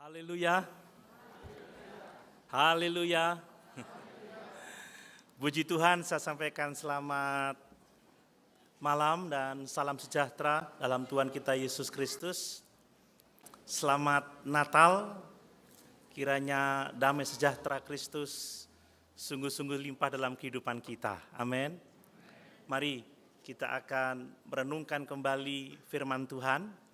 Haleluya. Haleluya. Puji Tuhan, saya sampaikan selamat malam dan salam sejahtera dalam Tuhan kita Yesus Kristus. Selamat Natal, kiranya damai sejahtera Kristus sungguh-sungguh limpah dalam kehidupan kita. Amin. Mari kita akan merenungkan kembali firman Tuhan.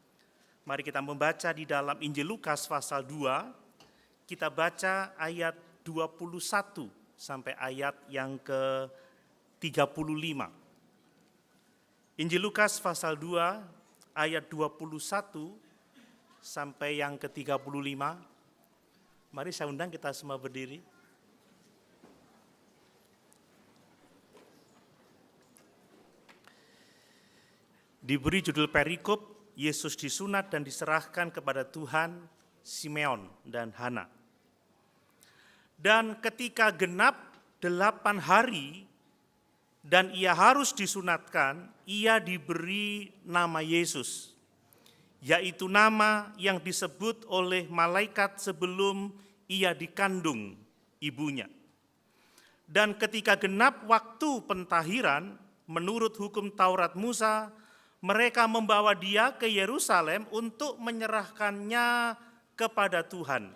Mari kita membaca di dalam Injil Lukas pasal 2, kita baca ayat 21 sampai ayat yang ke-35. Injil Lukas pasal 2 ayat 21 sampai yang ke-35. Mari saya undang kita semua berdiri. Diberi judul perikop, Yesus disunat dan diserahkan kepada Tuhan, Simeon dan Hana. Dan ketika genap 8 hari dan ia harus disunatkan, ia diberi nama Yesus, yaitu nama yang disebut oleh malaikat sebelum ia dikandung ibunya. Dan ketika genap waktu pentahiran, menurut hukum Taurat Musa, mereka membawa dia ke Yerusalem untuk menyerahkannya kepada Tuhan.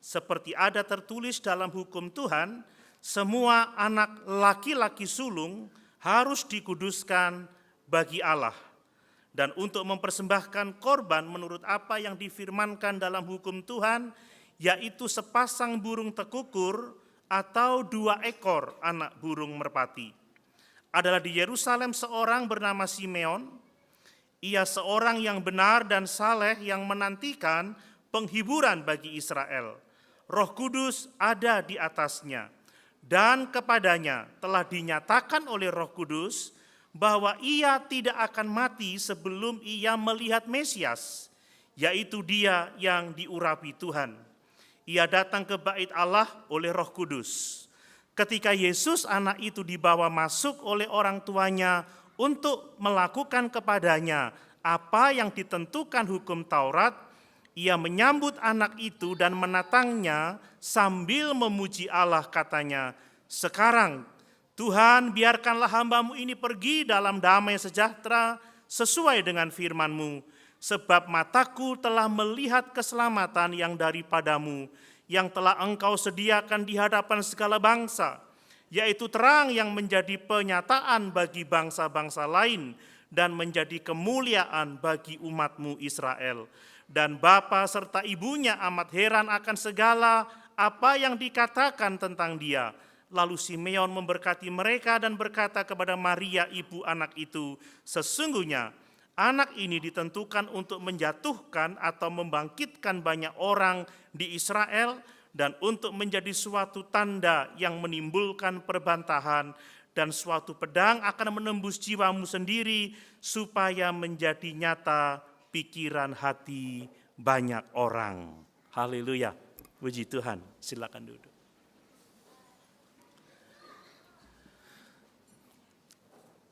Seperti ada tertulis dalam hukum Tuhan, semua anak laki-laki sulung harus dikuduskan bagi Allah. Dan untuk mempersembahkan korban menurut apa yang difirmankan dalam hukum Tuhan, yaitu sepasang burung tekukur atau 2 ekor anak burung merpati. Adalah di Yerusalem seorang bernama Simeon. Ia seorang yang benar dan saleh yang menantikan penghiburan bagi Israel. Roh Kudus ada di atasnya, dan kepadanya telah dinyatakan oleh Roh Kudus bahwa ia tidak akan mati sebelum ia melihat Mesias, yaitu dia yang diurapi Tuhan. Ia datang ke bait Allah oleh Roh Kudus. Ketika Yesus anak itu dibawa masuk oleh orang tuanya untuk melakukan kepadanya apa yang ditentukan hukum Taurat, ia menyambut anak itu dan menatangnya sambil memuji Allah, katanya, "Sekarang Tuhan, biarkanlah hamba-Mu ini pergi dalam damai sejahtera sesuai dengan firman-Mu, sebab mataku telah melihat keselamatan yang daripada-Mu, yang telah Engkau sediakan di hadapan segala bangsa, yaitu terang yang menjadi penyataan bagi bangsa-bangsa lain dan menjadi kemuliaan bagi umat-Mu Israel." Dan bapa serta ibunya amat heran akan segala apa yang dikatakan tentang dia. Lalu Simeon memberkati mereka dan berkata kepada Maria ibu anak itu, "Sesungguhnya anak ini ditentukan untuk menjatuhkan atau membangkitkan banyak orang di Israel, dan untuk menjadi suatu tanda yang menimbulkan perbantahan, dan suatu pedang akan menembus jiwamu sendiri, supaya menjadi nyata pikiran hati banyak orang." Haleluya, puji Tuhan, silakan duduk.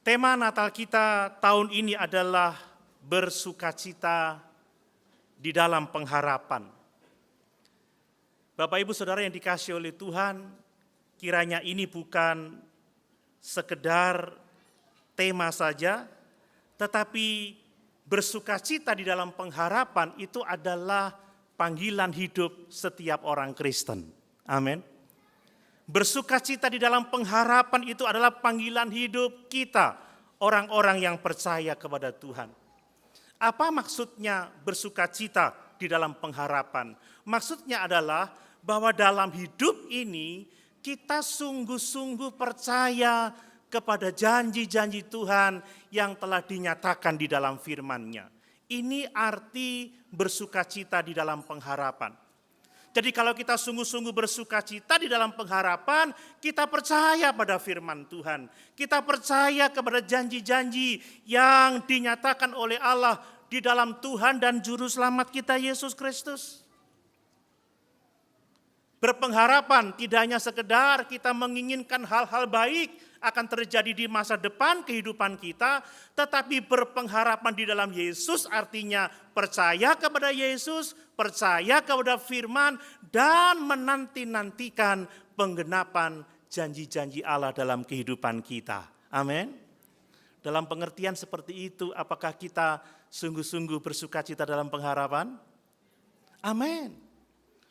Tema Natal kita tahun ini adalah bersukacita di dalam pengharapan. Bapak Ibu Saudara yang dikasihi oleh Tuhan, kiranya ini bukan sekedar tema saja, tetapi bersukacita di dalam pengharapan itu adalah panggilan hidup setiap orang Kristen. Amin. Bersukacita di dalam pengharapan itu adalah panggilan hidup kita, orang-orang yang percaya kepada Tuhan. Apa maksudnya bersukacita di dalam pengharapan? Maksudnya adalah bahwa dalam hidup ini kita sungguh-sungguh percaya kepada janji-janji Tuhan yang telah dinyatakan di dalam firman-Nya. Ini arti bersukacita di dalam pengharapan. Jadi kalau kita sungguh-sungguh bersukacita di dalam pengharapan, kita percaya pada firman Tuhan. Kita percaya kepada janji-janji yang dinyatakan oleh Allah di dalam Tuhan dan Juru Selamat kita Yesus Kristus. Berpengharapan tidak hanya sekedar kita menginginkan hal-hal baik akan terjadi di masa depan kehidupan kita, tetapi berpengharapan di dalam Yesus artinya percaya kepada Yesus, percaya kepada firman, dan menanti-nantikan penggenapan janji-janji Allah dalam kehidupan kita. Amin. Dalam pengertian seperti itu, apakah kita sungguh-sungguh bersukacita dalam pengharapan? Amin.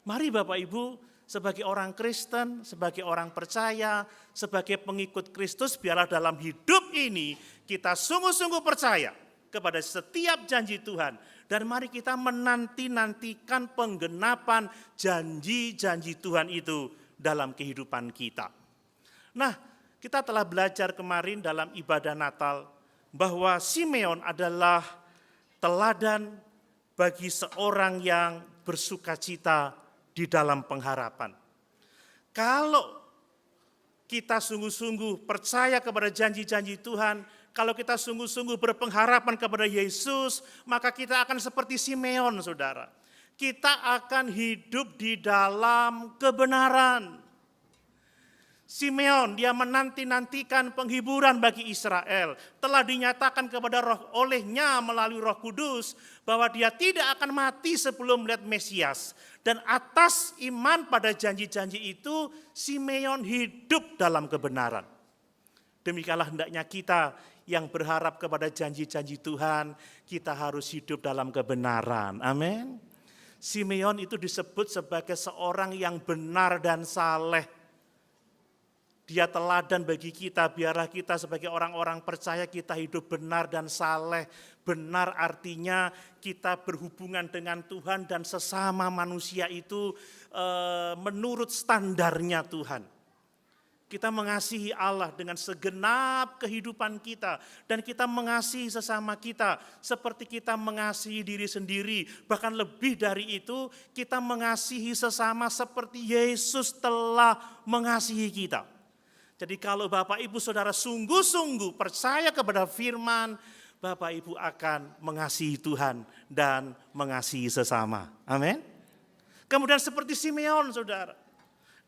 Mari Bapak Ibu, sebagai orang Kristen, sebagai orang percaya, sebagai pengikut Kristus, biarlah dalam hidup ini kita sungguh-sungguh percaya kepada setiap janji Tuhan. Dan mari kita menanti-nantikan penggenapan janji-janji Tuhan itu dalam kehidupan kita. Nah, kita telah belajar kemarin dalam ibadah Natal bahwa Simeon adalah teladan bagi seorang yang bersukacita di dalam pengharapan. Kalau kita sungguh-sungguh percaya kepada janji-janji Tuhan, kalau kita sungguh-sungguh berpengharapan kepada Yesus, maka kita akan seperti Simeon, saudara. Kita akan hidup di dalam kebenaran. Simeon, dia menanti-nantikan penghiburan bagi Israel. Telah dinyatakan kepada olehnya melalui Roh Kudus bahwa dia tidak akan mati sebelum melihat Mesias. Dan atas iman pada janji-janji itu, Simeon hidup dalam kebenaran. Demikianlah hendaknya kita yang berharap kepada janji-janji Tuhan, kita harus hidup dalam kebenaran. Amin. Simeon itu disebut sebagai seorang yang benar dan saleh. Dia teladan bagi kita, biarlah kita sebagai orang-orang percaya kita hidup benar dan saleh. Benar artinya kita berhubungan dengan Tuhan dan sesama manusia itu menurut standarnya Tuhan. Kita mengasihi Allah dengan segenap kehidupan kita. Dan kita mengasihi sesama kita seperti kita mengasihi diri sendiri. Bahkan lebih dari itu, kita mengasihi sesama seperti Yesus telah mengasihi kita. Jadi kalau Bapak Ibu Saudara sungguh-sungguh percaya kepada firman, Bapak Ibu akan mengasihi Tuhan dan mengasihi sesama. Amin. Kemudian seperti Simeon, saudara.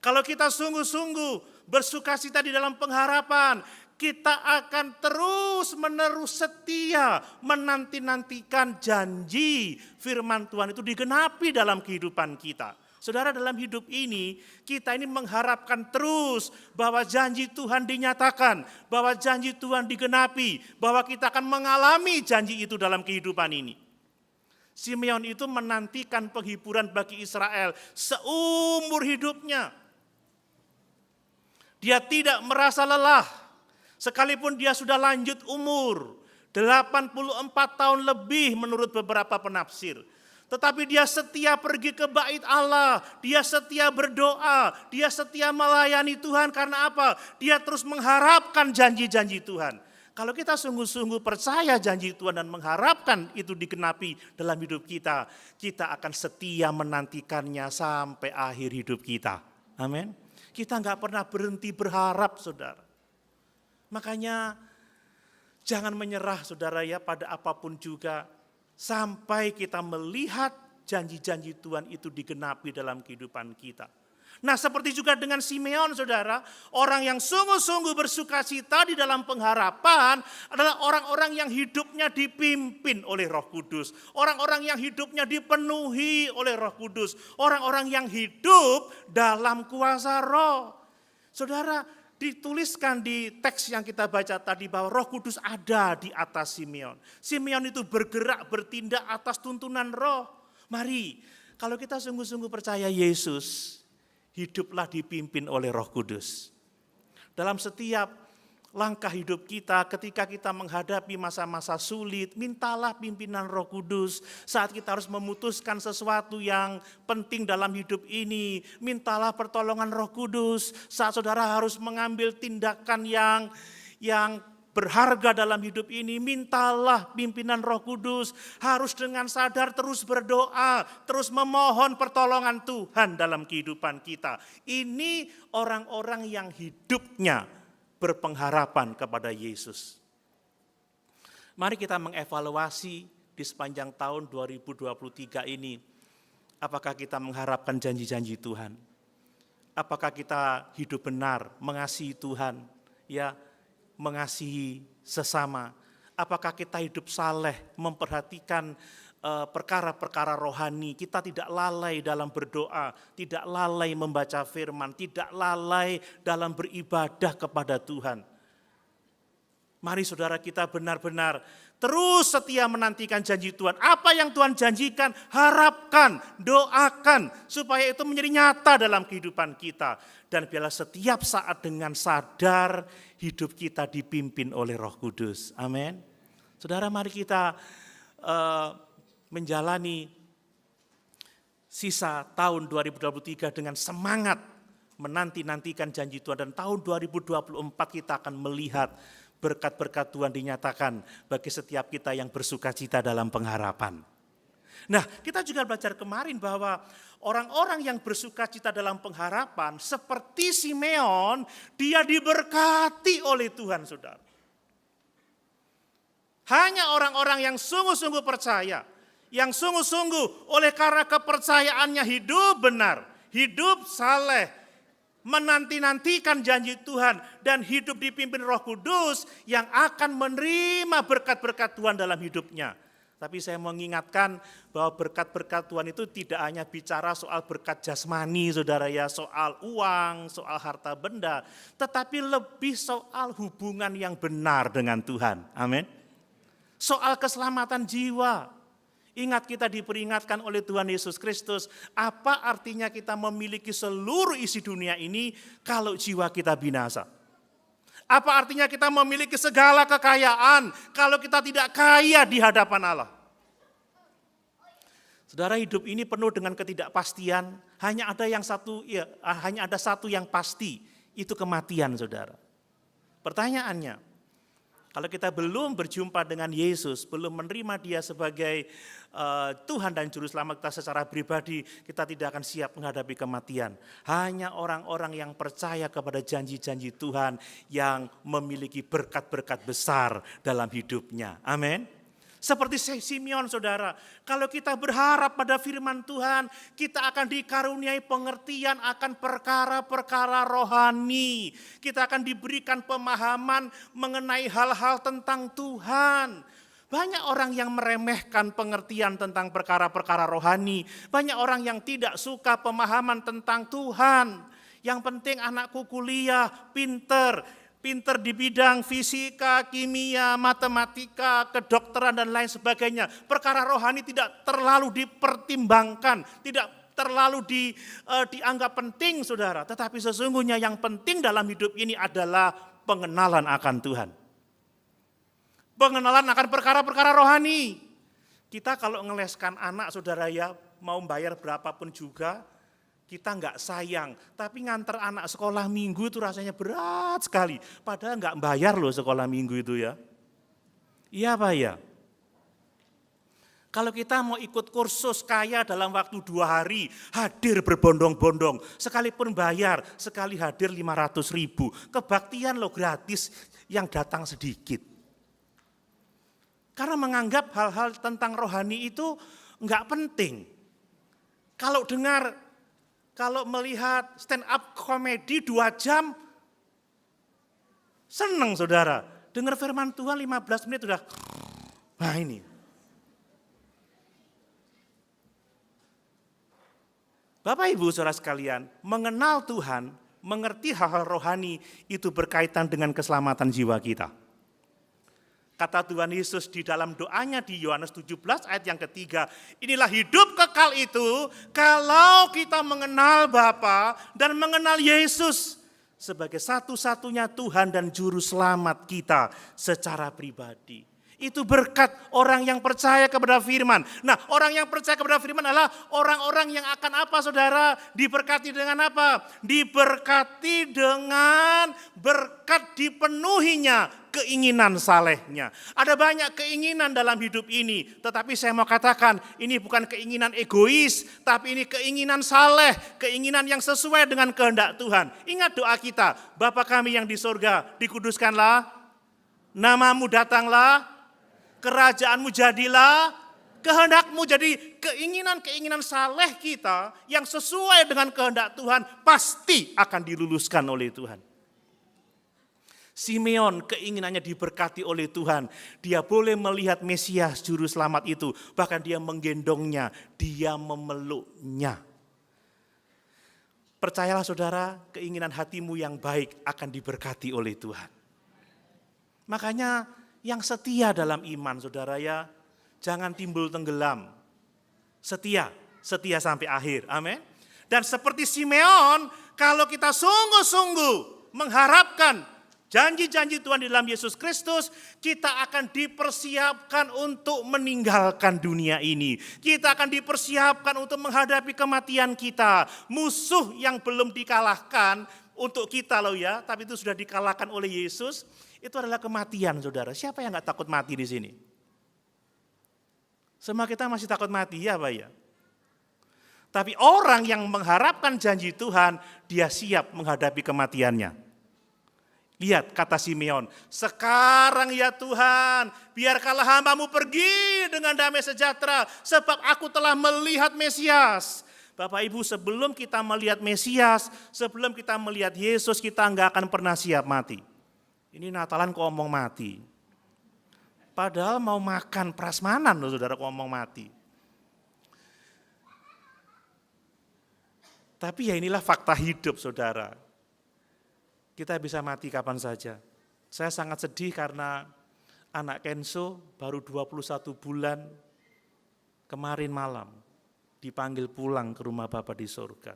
Kalau kita sungguh-sungguh bersukacita di dalam pengharapan, kita akan terus-menerus setia menanti-nantikan janji firman Tuhan itu digenapi dalam kehidupan kita. Saudara, dalam hidup ini, kita ini mengharapkan terus bahwa janji Tuhan dinyatakan, bahwa janji Tuhan digenapi, bahwa kita akan mengalami janji itu dalam kehidupan ini. Simeon itu menantikan penghiburan bagi Israel seumur hidupnya. Dia tidak merasa lelah, sekalipun dia sudah lanjut umur, 84 tahun lebih menurut beberapa penafsir. Tetapi dia setia pergi ke bait Allah, dia setia berdoa, dia setia melayani Tuhan. Karena apa? Dia terus mengharapkan janji-janji Tuhan. Kalau kita sungguh-sungguh percaya janji Tuhan dan mengharapkan itu digenapi dalam hidup kita, kita akan setia menantikannya sampai akhir hidup kita. Amin. Kita nggak pernah berhenti berharap, saudara. Makanya jangan menyerah, saudara ya, pada apapun juga. Sampai kita melihat janji-janji Tuhan itu digenapi dalam kehidupan kita. Nah, seperti juga dengan Simeon, saudara, orang yang sungguh-sungguh bersukacita di dalam pengharapan adalah orang-orang yang hidupnya dipimpin oleh Roh Kudus. Orang-orang yang hidupnya dipenuhi oleh Roh Kudus. Orang-orang yang hidup dalam kuasa Roh. Saudara, dituliskan di teks yang kita baca tadi bahwa Roh Kudus ada di atas Simeon. Simeon itu bergerak, bertindak atas tuntunan Roh. Mari, kalau kita sungguh-sungguh percaya Yesus, hiduplah dipimpin oleh Roh Kudus. Dalam setiap langkah hidup kita, ketika kita menghadapi masa-masa sulit, mintalah pimpinan Roh Kudus. Saat kita harus memutuskan sesuatu yang penting dalam hidup ini, mintalah pertolongan Roh Kudus. Saat saudara harus mengambil tindakan yang berharga dalam hidup ini, mintalah pimpinan Roh Kudus. Harus dengan sadar terus berdoa, terus memohon pertolongan Tuhan dalam kehidupan kita. Ini orang-orang yang hidupnya berpengharapan kepada Yesus. Mari kita mengevaluasi di sepanjang tahun 2023 ini. Apakah kita mengharapkan janji-janji Tuhan? Apakah kita hidup benar, mengasihi Tuhan? Ya, mengasihi sesama? Apakah kita hidup saleh, memperhatikan perkara-perkara rohani? Kita tidak lalai dalam berdoa, tidak lalai membaca firman, tidak lalai dalam beribadah kepada Tuhan. Mari saudara, kita benar-benar terus setia menantikan janji Tuhan. Apa yang Tuhan janjikan, harapkan, doakan, supaya itu menjadi nyata dalam kehidupan kita. Dan biarlah setiap saat dengan sadar hidup kita dipimpin oleh Roh Kudus. Amin. Saudara, mari kita menjalani sisa tahun 2023 dengan semangat menanti-nantikan janji Tuhan. Dan tahun 2024 kita akan melihat berkat-berkat Tuhan dinyatakan bagi setiap kita yang bersukacita dalam pengharapan. Nah, kita juga belajar kemarin bahwa orang-orang yang bersukacita dalam pengharapan seperti Simeon, dia diberkati oleh Tuhan, saudara. Hanya orang-orang yang sungguh-sungguh percaya, yang sungguh-sungguh oleh karena kepercayaannya hidup benar, hidup saleh, menanti-nantikan janji Tuhan dan hidup dipimpin Roh Kudus yang akan menerima berkat-berkat Tuhan dalam hidupnya. Tapi saya mau mengingatkan bahwa berkat-berkat Tuhan itu tidak hanya bicara soal berkat jasmani, saudara ya, soal uang, soal harta benda, tetapi lebih soal hubungan yang benar dengan Tuhan. Amin. Soal keselamatan jiwa. Ingat, kita diperingatkan oleh Tuhan Yesus Kristus, apa artinya kita memiliki seluruh isi dunia ini kalau jiwa kita binasa? Apa artinya kita memiliki segala kekayaan kalau kita tidak kaya di hadapan Allah? Saudara, hidup ini penuh dengan ketidakpastian, hanya ada satu yang pasti, itu kematian, saudara. Pertanyaannya, kalau kita belum berjumpa dengan Yesus, belum menerima Dia sebagai Tuhan dan Juru Selamat kita secara pribadi, kita tidak akan siap menghadapi kematian. Hanya orang-orang yang percaya kepada janji-janji Tuhan yang memiliki berkat-berkat besar dalam hidupnya. Amin. Seperti Simeon, saudara, kalau kita berharap pada firman Tuhan, kita akan dikaruniai pengertian akan perkara-perkara rohani. Kita akan diberikan pemahaman mengenai hal-hal tentang Tuhan. Banyak orang yang meremehkan pengertian tentang perkara-perkara rohani. Banyak orang yang tidak suka pemahaman tentang Tuhan. Yang penting anakku kuliah, pinter di bidang fisika, kimia, matematika, kedokteran dan lain sebagainya. Perkara rohani tidak terlalu dipertimbangkan, tidak terlalu dianggap penting, saudara. Tetapi sesungguhnya yang penting dalam hidup ini adalah pengenalan akan Tuhan. Pengenalan akan perkara-perkara rohani. Kita kalau ngeleskan anak, saudara ya, mau bayar berapapun juga, kita nggak sayang, tapi nganter anak sekolah minggu itu rasanya berat sekali. Padahal nggak bayar loh sekolah minggu itu ya. Iya Pak ya? Kalau kita mau ikut kursus kaya dalam waktu 2 hari, hadir berbondong-bondong, sekalipun bayar, sekali hadir 500.000. Kebaktian loh gratis, yang datang sedikit. Karena menganggap hal-hal tentang rohani itu nggak penting. Kalau melihat stand up komedi 2 jam, senang saudara. Dengar firman Tuhan 15 menit sudah, nah ini. Bapak Ibu saudara sekalian, mengenal Tuhan, mengerti hal-hal rohani itu berkaitan dengan keselamatan jiwa kita. Kata Tuhan Yesus di dalam doanya di Yohanes 17 ayat yang ketiga, inilah hidup kekal itu kalau kita mengenal Bapa dan mengenal Yesus sebagai satu-satunya Tuhan dan Juru Selamat kita secara pribadi. Itu berkat orang yang percaya kepada firman. Nah, orang yang percaya kepada firman adalah orang-orang yang akan apa saudara? Diberkati dengan apa? Diberkati dengan berkat dipenuhinya keinginan salehnya. Ada banyak keinginan dalam hidup ini, tetapi saya mau katakan ini bukan keinginan egois, tapi ini keinginan saleh, keinginan yang sesuai dengan kehendak Tuhan. Ingat doa kita, Bapa kami yang di surga, dikuduskanlah namamu, datanglah kerajaanmu, jadilah kehendakmu. Jadi keinginan-keinginan saleh kita yang sesuai dengan kehendak Tuhan pasti akan diluluskan oleh Tuhan. Simeon keinginannya diberkati oleh Tuhan. Dia boleh melihat Mesias juru selamat itu. Bahkan dia menggendongnya, dia memeluknya. Percayalah saudara, keinginan hatimu yang baik akan diberkati oleh Tuhan. Makanya yang setia dalam iman saudara ya, jangan timbul tenggelam. Setia sampai akhir. Amin. Dan seperti Simeon, kalau kita sungguh-sungguh mengharapkan janji-janji Tuhan di dalam Yesus Kristus, kita akan dipersiapkan untuk meninggalkan dunia ini. Kita akan dipersiapkan untuk menghadapi kematian kita. Musuh yang belum dikalahkan untuk kita loh ya, tapi itu sudah dikalahkan oleh Yesus, itu adalah kematian saudara. Siapa yang gak takut mati di sini? Semua kita masih takut mati ya Pak ya. Tapi orang yang mengharapkan janji Tuhan, dia siap menghadapi kematiannya. Lihat kata Simeon, sekarang ya Tuhan, biarkanlah hamba-Mu pergi dengan damai sejahtera, sebab aku telah melihat Mesias. Bapak Ibu, sebelum kita melihat Mesias, sebelum kita melihat Yesus, kita enggak akan pernah siap mati. Ini Natalan kok ngomong mati. Padahal mau makan prasmanan loh saudara, kok ngomong mati. Tapi ya inilah fakta hidup saudara. Kita bisa mati kapan saja. Saya sangat sedih karena anak Kenso baru 21 bulan kemarin malam dipanggil pulang ke rumah Bapa di surga.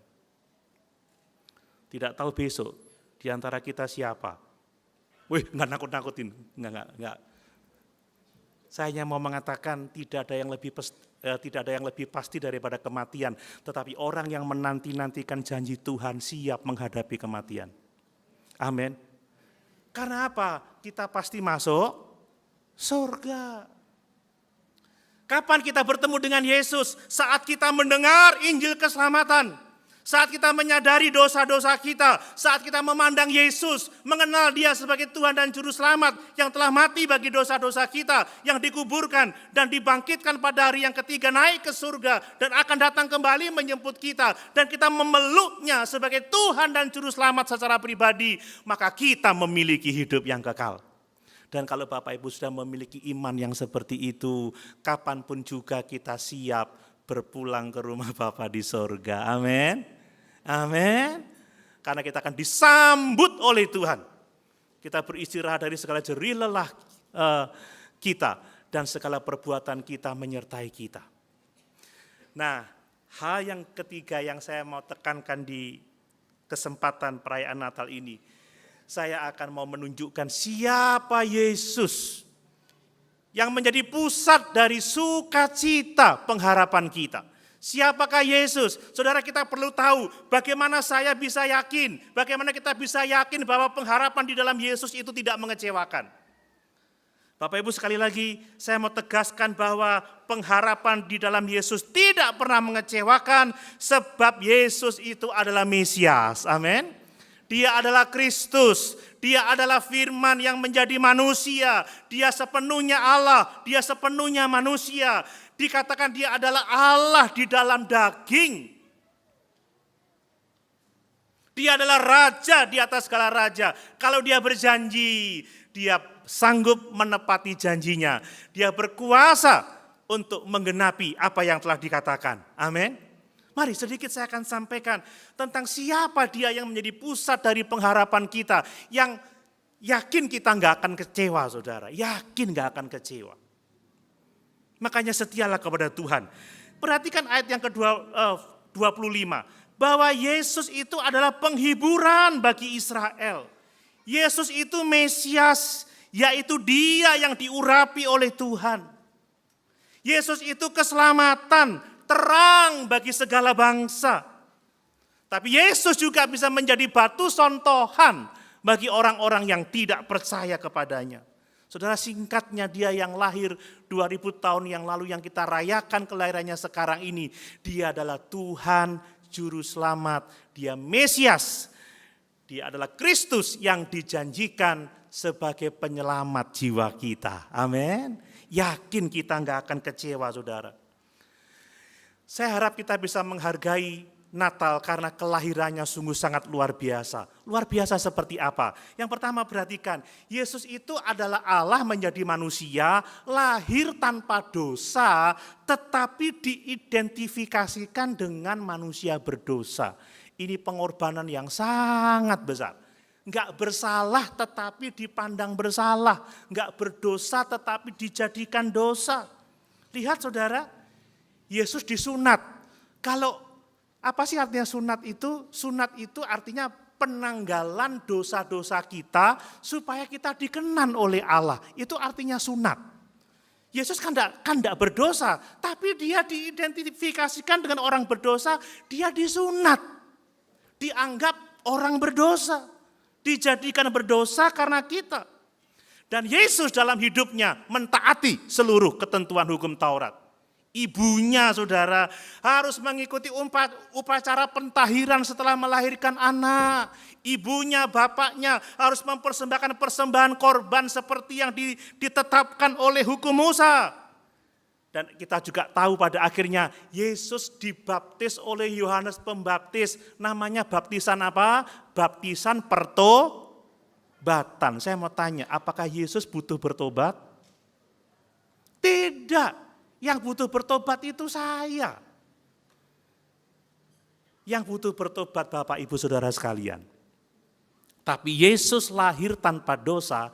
Tidak tahu besok di antara kita siapa. Wih, enggak nakut-nakutin. Enggak. Saya hanya mau mengatakan tidak ada yang lebih pasti daripada kematian, tetapi orang yang menanti-nantikan janji Tuhan siap menghadapi kematian. Amin. Karena apa? Kita pasti masuk surga. Kapan kita bertemu dengan Yesus? Saat kita mendengar Injil keselamatan. Saat kita menyadari dosa-dosa kita. Saat kita memandang Yesus, mengenal Dia sebagai Tuhan dan Juru Selamat yang telah mati bagi dosa-dosa kita, yang dikuburkan dan dibangkitkan pada hari yang ketiga naik ke surga dan akan datang kembali menjemput kita. Dan kita memeluknya sebagai Tuhan dan Juru Selamat secara pribadi, maka kita memiliki hidup yang kekal. Dan kalau Bapak Ibu sudah memiliki iman yang seperti itu, kapanpun juga kita siap berpulang ke rumah Bapa di surga. Amin. Amin. Karena kita akan disambut oleh Tuhan. Kita beristirahat dari segala jerih lelah kita dan segala perbuatan kita menyertai kita. Nah, hal yang ketiga yang saya mau tekankan di kesempatan perayaan Natal ini, saya akan mau menunjukkan siapa Yesus yang menjadi pusat dari sukacita pengharapan kita. Siapakah Yesus? Saudara, kita perlu tahu bagaimana saya bisa yakin, bagaimana kita bisa yakin bahwa pengharapan di dalam Yesus itu tidak mengecewakan. Bapak Ibu, sekali lagi saya mau tegaskan bahwa pengharapan di dalam Yesus tidak pernah mengecewakan, sebab Yesus itu adalah Mesias. Amin. Dia adalah Kristus, Dia adalah firman yang menjadi manusia, Dia sepenuhnya Allah, Dia sepenuhnya manusia. Dikatakan Dia adalah Allah di dalam daging. Dia adalah raja di atas segala raja. Kalau Dia berjanji, Dia sanggup menepati janjinya. Dia berkuasa untuk menggenapi apa yang telah dikatakan. Amin. Mari sedikit saya akan sampaikan tentang siapa Dia yang menjadi pusat dari pengharapan kita. Yang yakin kita nggak akan kecewa saudara. Yakin nggak akan kecewa. Makanya setialah kepada Tuhan. Perhatikan ayat yang ke-25. Bahwa Yesus itu adalah penghiburan bagi Israel. Yesus itu Mesias, yaitu Dia yang diurapi oleh Tuhan. Yesus itu keselamatan, terang bagi segala bangsa. Tapi Yesus juga bisa menjadi batu sontohan bagi orang-orang yang tidak percaya kepadanya. Saudara, singkatnya Dia yang lahir 2000 tahun yang lalu yang kita rayakan kelahirannya sekarang ini. Dia adalah Tuhan Juru Selamat, Dia Mesias. Dia adalah Kristus yang dijanjikan sebagai penyelamat jiwa kita. Amin. Yakin kita nggak akan kecewa saudara. Saya harap kita bisa menghargai Natal karena kelahirannya sungguh sangat luar biasa. Luar biasa seperti apa? Yang pertama perhatikan, Yesus itu adalah Allah menjadi manusia, lahir tanpa dosa, tetapi diidentifikasikan dengan manusia berdosa. Ini pengorbanan yang sangat besar. Enggak bersalah tetapi dipandang bersalah. Enggak berdosa tetapi dijadikan dosa. Lihat saudara, Yesus disunat. Kalau apa sih artinya sunat itu? Sunat itu artinya penanggalan dosa-dosa kita supaya kita dikenan oleh Allah. Itu artinya sunat. Yesus kan enggak berdosa, tapi dia diidentifikasikan dengan orang berdosa, dia disunat. Dianggap orang berdosa, dijadikan berdosa karena kita. Dan Yesus dalam hidupnya mentaati seluruh ketentuan hukum Taurat. Ibunya saudara harus mengikuti upacara pentahiran setelah melahirkan anak. Ibunya, bapaknya harus mempersembahkan persembahan korban seperti yang ditetapkan oleh hukum Musa. Dan kita juga tahu pada akhirnya Yesus dibaptis oleh Yohanes Pembaptis. Namanya baptisan apa? Baptisan pertobatan. Saya mau tanya, apakah Yesus butuh bertobat? Tidak. Yang butuh bertobat itu saya. Yang butuh bertobat Bapak Ibu Saudara sekalian. Tapi Yesus lahir tanpa dosa,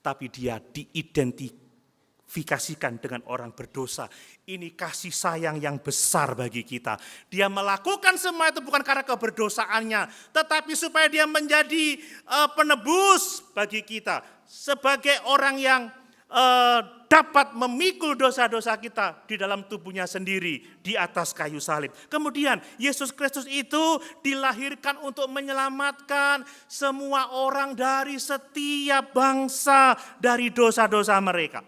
tapi dia diidentifikasikan dengan orang berdosa. Ini kasih sayang yang besar bagi kita. Dia melakukan semua itu bukan karena keberdosaannya, tetapi supaya dia menjadi penebus bagi kita. Sebagai orang yang dapat memikul dosa-dosa kita di dalam tubuhnya sendiri di atas kayu salib. Kemudian Yesus Kristus itu dilahirkan untuk menyelamatkan semua orang dari setiap bangsa dari dosa-dosa mereka.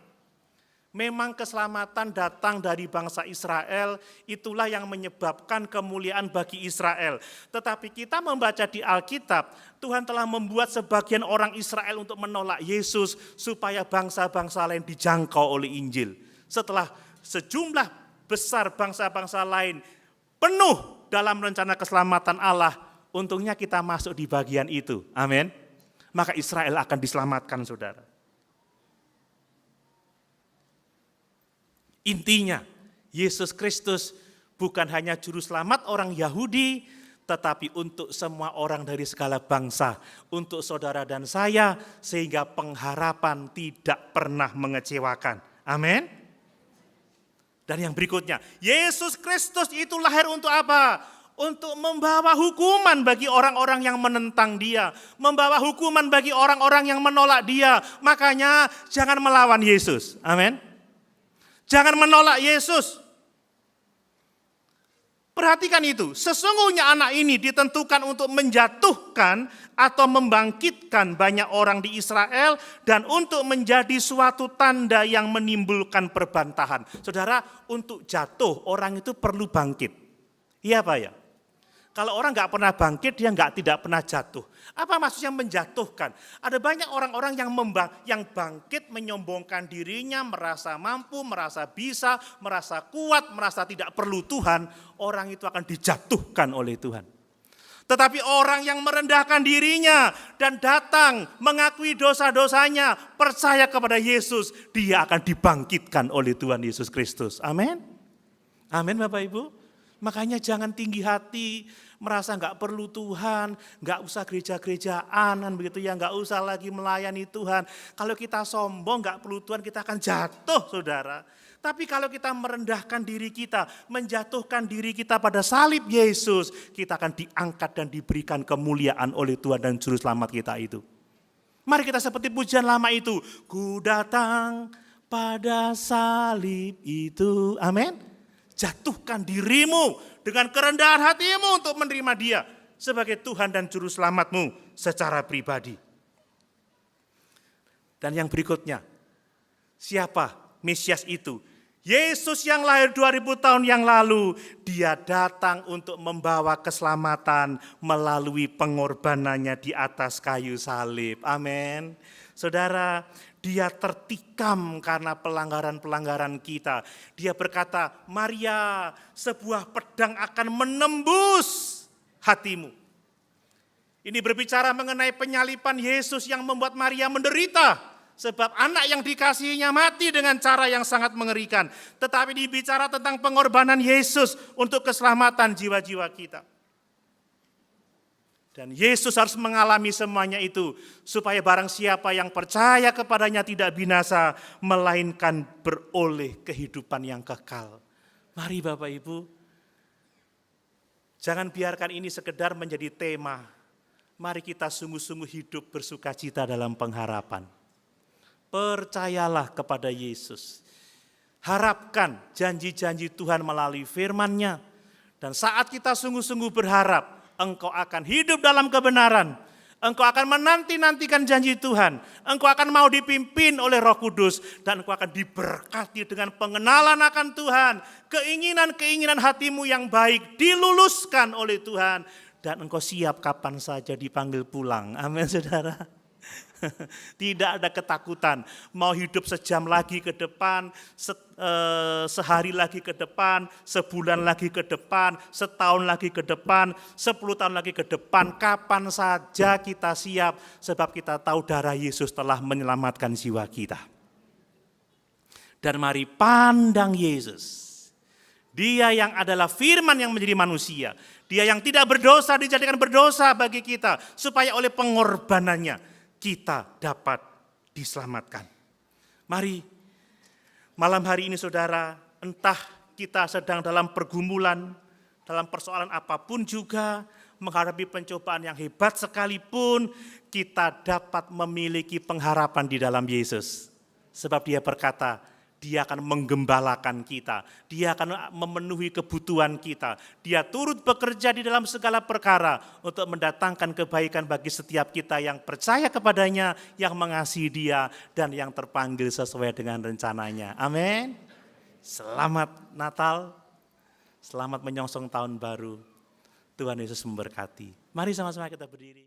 Memang keselamatan datang dari bangsa Israel, itulah yang menyebabkan kemuliaan bagi Israel. Tetapi kita membaca di Alkitab, Tuhan telah membuat sebagian orang Israel untuk menolak Yesus supaya bangsa-bangsa lain dijangkau oleh Injil. Setelah sejumlah besar bangsa-bangsa lain penuh dalam rencana keselamatan Allah, untungnya kita masuk di bagian itu. Amin. Maka Israel akan diselamatkan, saudara. Intinya, Yesus Kristus bukan hanya juru selamat orang Yahudi, tetapi untuk semua orang dari segala bangsa, untuk saudara dan saya, sehingga pengharapan tidak pernah mengecewakan. Amin. Dan yang berikutnya, Yesus Kristus itu lahir untuk apa? Untuk membawa hukuman bagi orang-orang yang menentang dia, membawa hukuman bagi orang-orang yang menolak dia. Makanya jangan melawan Yesus. Amin. Jangan menolak Yesus. Perhatikan itu, sesungguhnya anak ini ditentukan untuk menjatuhkan atau membangkitkan banyak orang di Israel dan untuk menjadi suatu tanda yang menimbulkan perbantahan. Saudara, untuk jatuh orang itu perlu bangkit. Iya Pak ya? Kalau orang nggak pernah bangkit, dia tidak pernah jatuh. Apa maksudnya menjatuhkan? Ada banyak orang-orang yang bangkit menyombongkan dirinya, merasa mampu, merasa bisa, merasa kuat, merasa tidak perlu Tuhan. Orang itu akan dijatuhkan oleh Tuhan. Tetapi orang yang merendahkan dirinya dan datang mengakui dosa-dosanya, percaya kepada Yesus, dia akan dibangkitkan oleh Tuhan Yesus Kristus. Amin. Amin Bapak Ibu. Makanya jangan tinggi hati, merasa nggak perlu Tuhan, nggak usah gereja-gerejaan, kan begitu ya, nggak usah lagi melayani Tuhan. Kalau kita sombong nggak perlu Tuhan, kita akan jatuh, saudara. Tapi kalau kita merendahkan diri kita, menjatuhkan diri kita pada salib Yesus, kita akan diangkat dan diberikan kemuliaan oleh Tuhan dan Juru Selamat kita itu. Mari kita seperti pujian lama itu, ku datang pada salib itu, amin. Jatuhkan dirimu dengan kerendahan hatimu untuk menerima dia sebagai Tuhan dan Juru Selamatmu secara pribadi. Dan yang berikutnya, siapa Mesias itu? Yesus yang lahir 2000 tahun yang lalu, dia datang untuk membawa keselamatan melalui pengorbanannya di atas kayu salib. Amin. Saudara, Dia tertikam karena pelanggaran-pelanggaran kita. Dia berkata, Maria, sebuah pedang akan menembus hatimu. Ini berbicara mengenai penyaliban Yesus yang membuat Maria menderita. Sebab anak yang dikasihinya mati dengan cara yang sangat mengerikan. Tetapi dibicara tentang pengorbanan Yesus untuk keselamatan jiwa-jiwa kita. Dan Yesus harus mengalami semuanya itu. Supaya barang siapa yang percaya kepadanya tidak binasa. Melainkan beroleh kehidupan yang kekal. Mari Bapak Ibu. Jangan biarkan ini sekedar menjadi tema. Mari kita sungguh-sungguh hidup bersukacita dalam pengharapan. Percayalah kepada Yesus. Harapkan janji-janji Tuhan melalui firman-Nya. Dan saat kita sungguh-sungguh berharap, engkau akan hidup dalam kebenaran. Engkau akan menanti-nantikan janji Tuhan. Engkau akan mau dipimpin oleh Roh Kudus. Dan engkau akan diberkati dengan pengenalan akan Tuhan. Keinginan-keinginan hatimu yang baik diluluskan oleh Tuhan. Dan engkau siap kapan saja dipanggil pulang. Amin saudara. Tidak ada ketakutan, mau hidup sejam lagi ke depan, sehari lagi ke depan, sebulan lagi ke depan, setahun lagi ke depan, 10 tahun lagi ke depan, kapan saja kita siap, sebab kita tahu darah Yesus telah menyelamatkan jiwa kita. Dan mari pandang Yesus, Dia yang adalah firman yang menjadi manusia, Dia yang tidak berdosa dijadikan berdosa bagi kita, supaya oleh pengorbanannya, kita dapat diselamatkan. Mari malam hari ini saudara, entah kita sedang dalam pergumulan, dalam persoalan apapun juga, menghadapi pencobaan yang hebat sekalipun, kita dapat memiliki pengharapan di dalam Yesus. Sebab Dia berkata, Dia akan menggembalakan kita, Dia akan memenuhi kebutuhan kita, Dia turut bekerja di dalam segala perkara untuk mendatangkan kebaikan bagi setiap kita yang percaya kepadanya, yang mengasihi Dia, dan yang terpanggil sesuai dengan rencananya. Amin. Selamat Natal, selamat menyongsong tahun baru. Tuhan Yesus memberkati. Mari sama-sama kita berdiri.